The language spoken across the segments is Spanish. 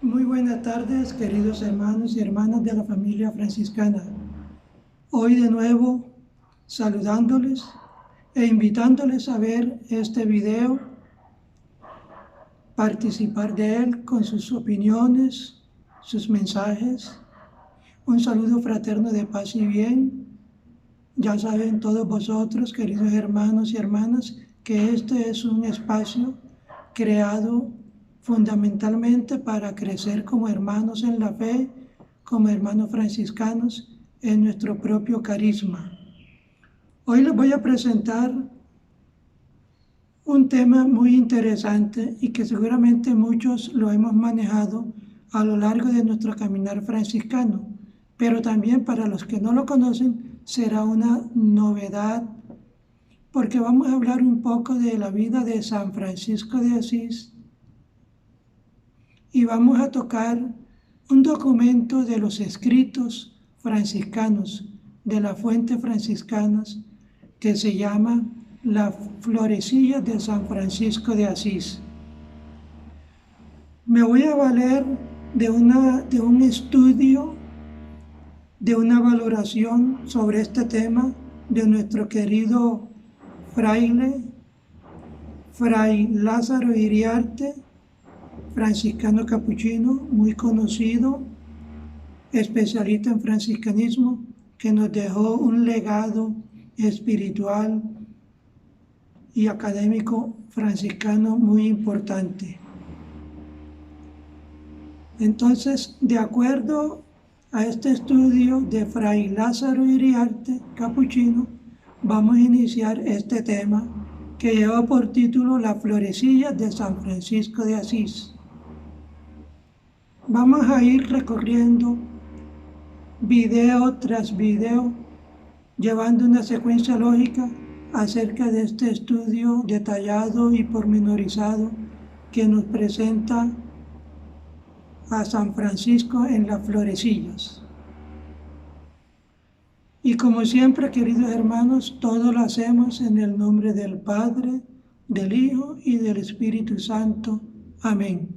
Muy buenas tardes, queridos hermanos y hermanas de la familia franciscana. Hoy de nuevo saludándoles e invitándoles a ver este video, participar de él con sus opiniones, sus mensajes. Un saludo fraterno de paz y bien. Ya saben todos vosotros, queridos hermanos y hermanas, que este es un espacio creado fundamentalmente para crecer como hermanos en la fe, como hermanos franciscanos en nuestro propio carisma. Hoy les voy a presentar un tema muy interesante y que seguramente muchos lo hemos manejado a lo largo de nuestro caminar franciscano, pero también para los que no lo conocen será una novedad, porque vamos a hablar un poco de la vida de San Francisco de Asís y vamos a tocar un documento de los escritos franciscanos, de las fuentes franciscanas, que se llama La Florecilla de San Francisco de Asís. Me voy a valer de un estudio, de una valoración sobre este tema de nuestro querido fraile, Fray Lázaro Iriarte, franciscano capuchino, muy conocido, especialista en franciscanismo, que nos dejó un legado espiritual y académico franciscano muy importante. Entonces, de acuerdo a este estudio de Fray Lázaro Iriarte, capuchino, vamos a iniciar este tema que lleva por título La Florecilla de San Francisco de Asís. Vamos a ir recorriendo video tras video, llevando una secuencia lógica acerca de este estudio detallado y pormenorizado que nos presenta a San Francisco en las Florecillas. Y como siempre, queridos hermanos, todo lo hacemos en el nombre del Padre, del Hijo y del Espíritu Santo. Amén.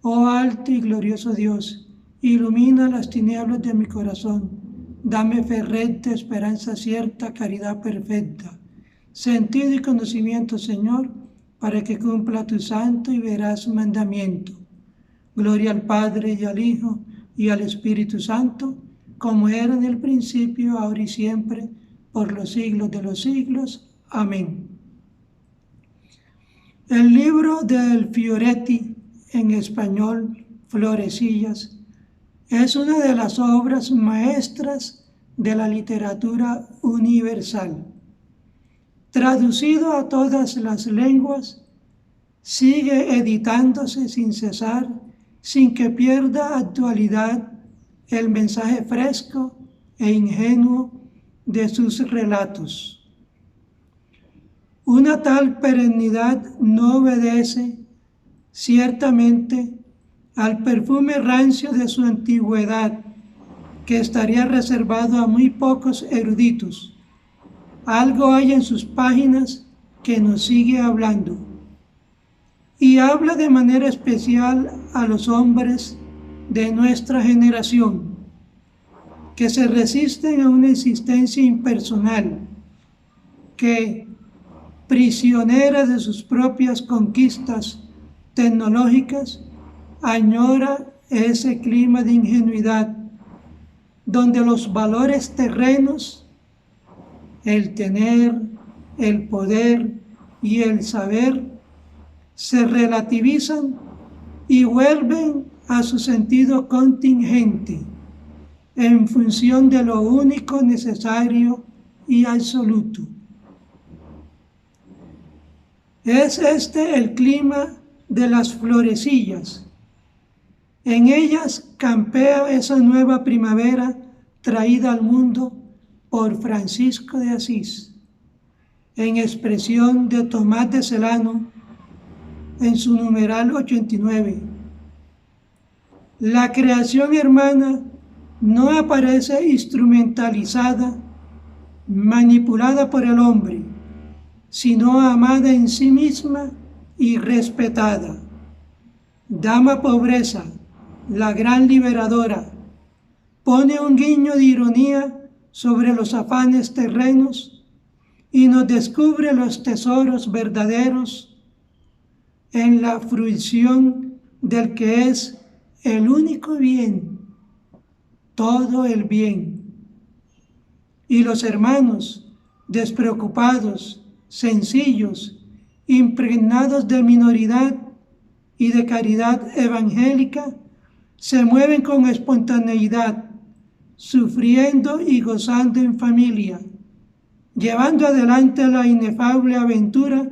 Oh alto y glorioso Dios, ilumina las tinieblas de mi corazón, dame fe recta, esperanza cierta, caridad perfecta, sentido y conocimiento, Señor, para que cumpla tu santo y veraz mandamiento. Gloria al Padre y al Hijo y al Espíritu Santo, como era en el principio, ahora y siempre, por los siglos de los siglos. Amén. El libro del Fioretti, en español, Florecillas, es una de las obras maestras de la literatura universal. Traducido a todas las lenguas, sigue editándose sin cesar, sin que pierda actualidad el mensaje fresco e ingenuo de sus relatos. Una tal perennidad no obedece ciertamente al perfume rancio de su antigüedad, que estaría reservado a muy pocos eruditos. Algo hay en sus páginas que nos sigue hablando, y habla de manera especial a los hombres de nuestra generación, que se resisten a una existencia impersonal, que, prisionera de sus propias conquistas tecnológicas, añora ese clima de ingenuidad donde los valores terrenos, el tener, el poder y el saber se relativizan y vuelven a su sentido contingente en función de lo único, necesario y absoluto. Es este el clima de las florecillas. En ellas campea esa nueva primavera traída al mundo por Francisco de Asís, en expresión de Tomás de Celano en su numeral 89. La creación hermana no aparece instrumentalizada, manipulada por el hombre, sino amada en sí misma y respetada. Dama Pobreza, la gran liberadora, pone un guiño de ironía sobre los afanes terrenos y nos descubre los tesoros verdaderos en la fruición del que es el único bien, todo el bien. Y los hermanos, despreocupados, sencillos, impregnados de minoridad y de caridad evangélica, se mueven con espontaneidad, sufriendo y gozando en familia, llevando adelante la inefable aventura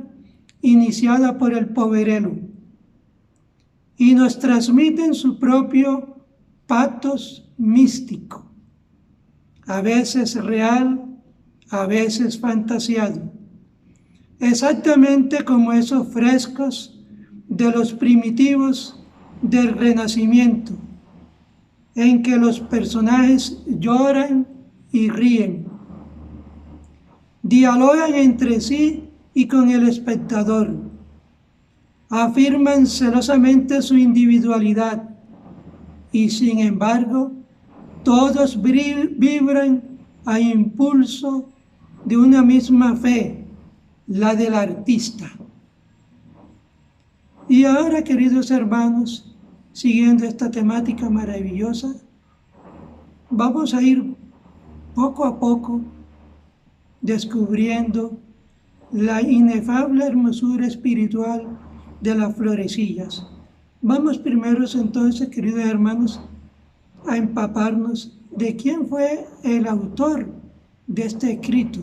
iniciada por el poverelo, y nos transmiten su propio pathos místico, a veces real, a veces fantasiado, exactamente como esos frescos de los primitivos del Renacimiento, en que los personajes lloran y ríen, dialogan entre sí y con el espectador, afirman celosamente su individualidad y sin embargo todos vibran a impulso de una misma fe, la del artista. Y ahora, queridos hermanos, siguiendo esta temática maravillosa, vamos a ir poco a poco descubriendo la inefable hermosura espiritual de las florecillas. Vamos primero entonces, queridos hermanos, a empaparnos de quién fue el autor de este escrito.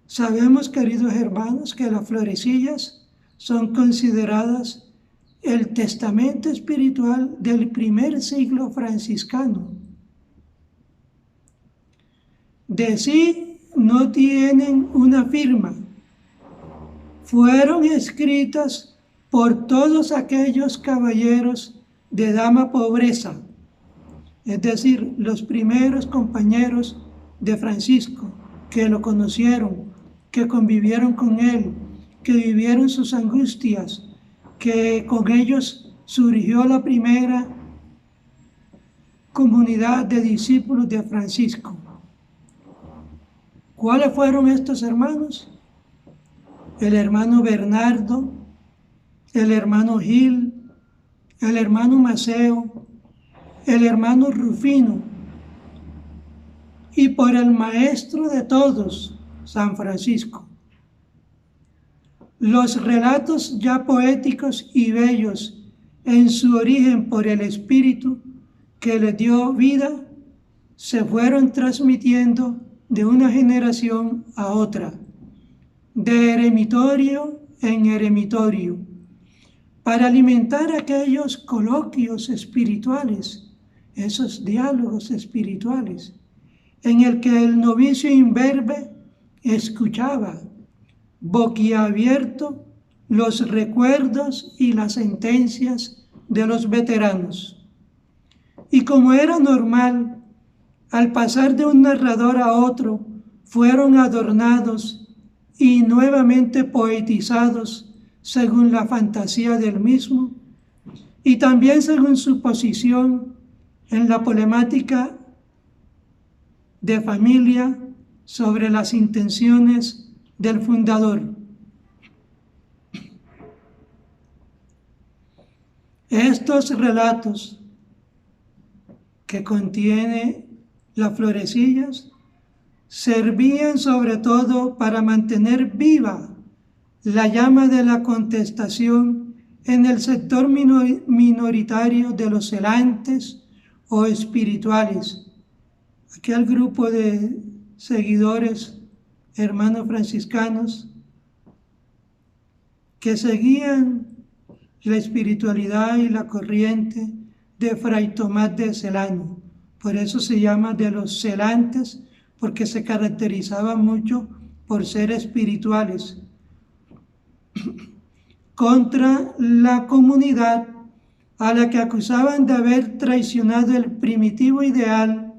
Sabemos, queridos hermanos, que las florecillas son consideradas el testamento espiritual del primer siglo franciscano. De sí no tienen una firma. Fueron escritas por todos aquellos caballeros de Dama Pobreza, es decir, los primeros compañeros de Francisco que lo conocieron, que convivieron con él, que vivieron sus angustias, que con ellos surgió la primera comunidad de discípulos de Francisco. ¿Cuáles fueron estos hermanos? El hermano Bernardo, el hermano Gil, el hermano Maceo, el hermano Rufino, y por el maestro de todos, San Francisco. Los relatos ya poéticos y bellos en su origen por el Espíritu que les dio vida, se fueron transmitiendo de una generación a otra, de eremitorio en eremitorio, para alimentar aquellos coloquios espirituales, esos diálogos espirituales, en el que el novicio imberbe escuchaba, boquiabierto, los recuerdos y las sentencias de los veteranos. Y como era normal, al pasar de un narrador a otro, fueron adornados y nuevamente poetizados según la fantasía del mismo y también según su posición en la problemática de familia sobre las intenciones del fundador. Estos relatos que contiene las florecillas servían sobre todo para mantener viva la llama de la contestación en el sector minoritario de los celantes o espirituales, aquel grupo de seguidores, hermanos franciscanos, que seguían la espiritualidad y la corriente de Fray Tomás de Celano. Por eso se llama de los celantes, porque se caracterizaban mucho por ser espirituales. Contra la comunidad a la que acusaban de haber traicionado el primitivo ideal,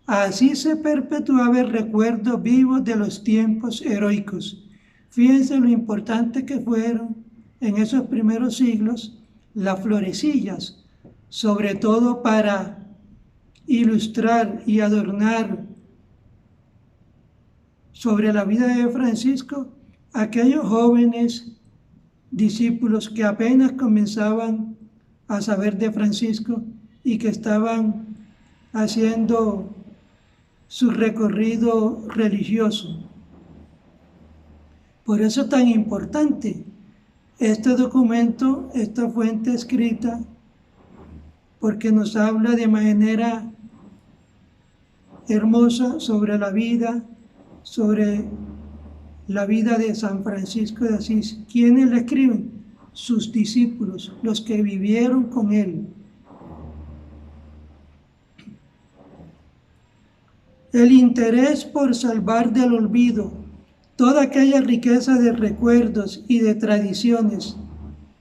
así se perpetuaba el recuerdo vivo de los tiempos heroicos. Fíjense lo importante que fueron en esos primeros siglos las florecillas, sobre todo para ilustrar y adornar sobre la vida de Francisco aquellos jóvenes discípulos que apenas comenzaban a saber de Francisco y que estaban haciendo su recorrido religioso. Por eso es tan importante este documento, esta fuente escrita, porque nos habla de manera hermosa sobre la vida de San Francisco de Asís. ¿Quiénes la escriben? Sus discípulos, los que vivieron con él. El interés por salvar del olvido toda aquella riqueza de recuerdos y de tradiciones,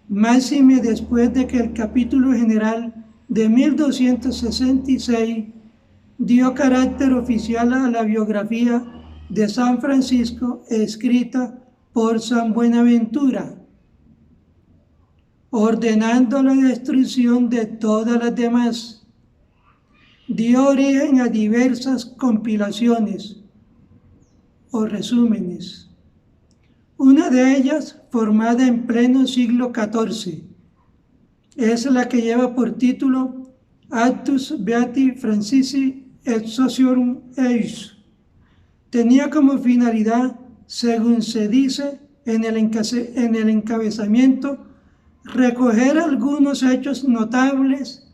máxime después de que el capítulo general de 1266 dio carácter oficial a la biografía de San Francisco escrita por San Buenaventura, ordenando la destrucción de todas las demás. Dio origen a diversas compilaciones o resúmenes. Una de ellas, formada en pleno siglo XIV, es la que lleva por título Actus Beati Francisci et Sociorum Eius. Tenía como finalidad, según se dice en el encabezamiento, recoger algunos hechos notables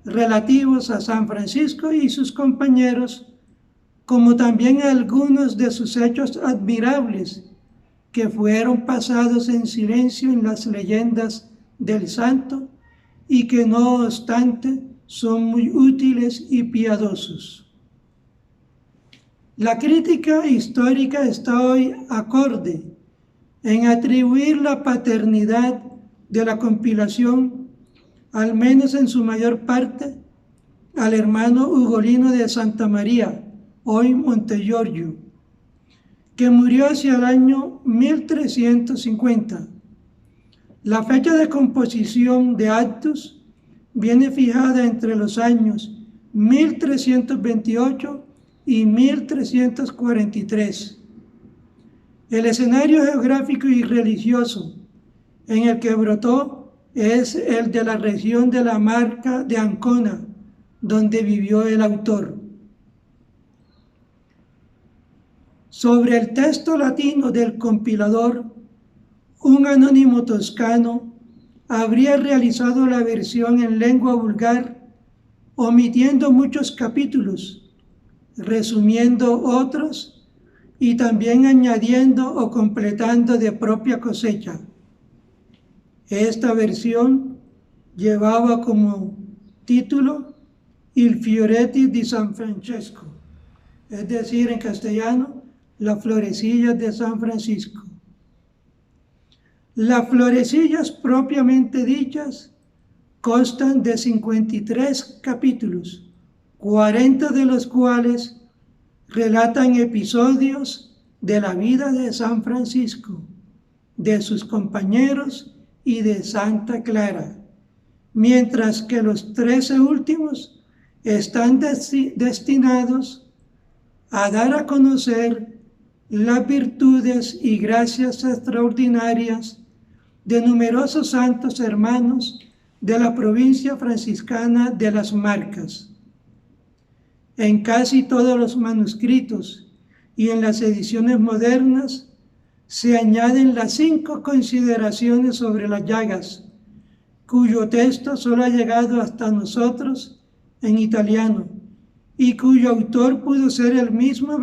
relativos a San Francisco y sus compañeros, como también algunos de sus hechos admirables que fueron pasados en silencio en las leyendas del santo y que no obstante son muy útiles y piadosos. La crítica histórica está hoy acorde en atribuir la paternidad de la compilación, al menos en su mayor parte, al hermano Ugolino de Santa María, hoy Montegiorgio, que murió hacia el año 1350. La fecha de composición de Actus viene fijada entre los años 1328 y 1343. El escenario geográfico y religioso en el que brotó es el de la región de la Marca de Ancona, donde vivió el autor. Sobre el texto latino del compilador, un anónimo toscano habría realizado la versión en lengua vulgar, omitiendo muchos capítulos, resumiendo otros y también añadiendo o completando de propia cosecha. Esta versión llevaba como título Il Fioretti di San Francesco, es decir, en castellano, las florecillas de San Francisco. Las florecillas propiamente dichas constan de 53 capítulos, 40 de los cuales relatan episodios de la vida de San Francisco, de sus compañeros y de Santa Clara, mientras que los 13 últimos están destinados a dar a conocer las virtudes y gracias extraordinarias de numerosos santos hermanos de la provincia franciscana de las Marcas. En casi todos los manuscritos y en las ediciones modernas se añaden las 5 consideraciones sobre las llagas, cuyo texto solo ha llegado hasta nosotros en italiano y cuyo autor pudo ser el mismo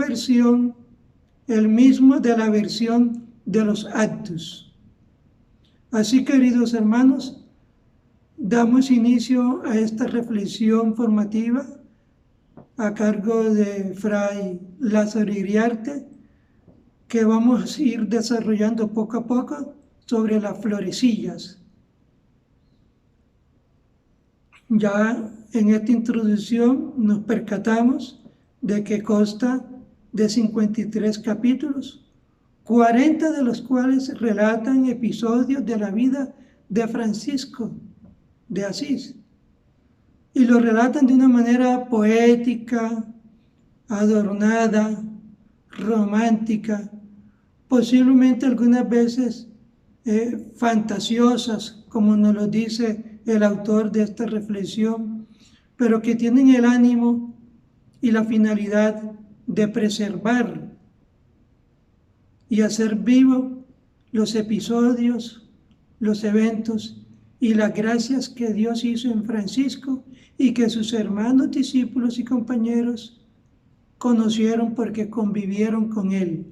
de la versión de los Actus. Así, queridos hermanos, damos inicio a esta reflexión formativa a cargo de Fray Lázaro Iriarte, que vamos a ir desarrollando poco a poco sobre las florecillas. Ya en esta introducción nos percatamos de que consta de 53 capítulos, 40 de los cuales relatan episodios de la vida de Francisco de Asís. Y lo relatan de una manera poética, adornada, romántica, posiblemente algunas veces fantasiosas, como nos lo dice el autor de esta reflexión, pero que tienen el ánimo y la finalidad de preservar y hacer vivo los episodios, los eventos y las gracias que Dios hizo en Francisco y que sus hermanos, discípulos y compañeros conocieron porque convivieron con él.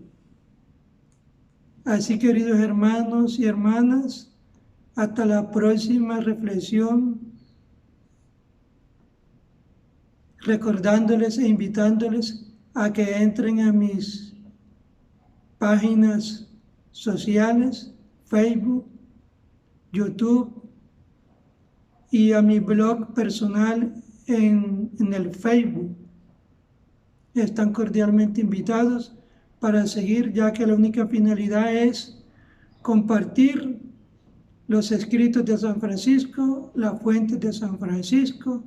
Así, queridos hermanos y hermanas, hasta la próxima reflexión, recordándoles e invitándoles a que entren a mis páginas sociales, Facebook, YouTube y a mi blog personal en el Facebook. Están cordialmente invitados para seguir, ya que la única finalidad es compartir los escritos de San Francisco, las fuentes de San Francisco,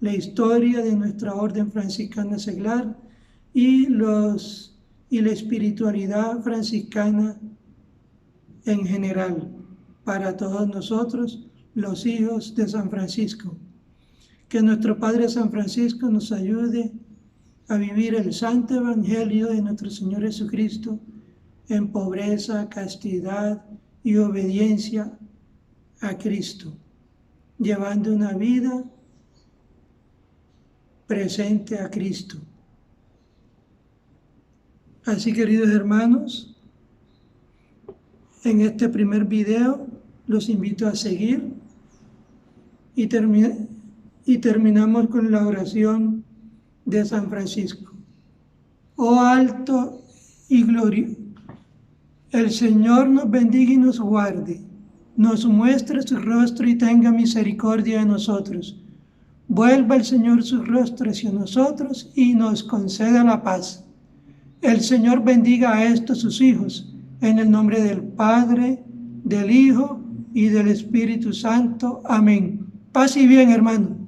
la historia de nuestra orden franciscana seglar y la espiritualidad franciscana en general, para todos nosotros, los hijos de San Francisco. Que nuestro Padre San Francisco nos ayude a vivir el santo evangelio de nuestro Señor Jesucristo en pobreza, castidad y obediencia a Cristo, llevando una vida presente a Cristo. Así, queridos hermanos, en este primer video los invito a seguir y terminamos con la oración de San Francisco. Oh alto y glorioso, el Señor nos bendiga y nos guarde, nos muestre su rostro y tenga misericordia de nosotros. Vuelva el Señor su rostro hacia nosotros y nos conceda la paz. El Señor bendiga a estos sus hijos, en el nombre del Padre, del Hijo y del Espíritu Santo. Amén. Paz y bien, hermano.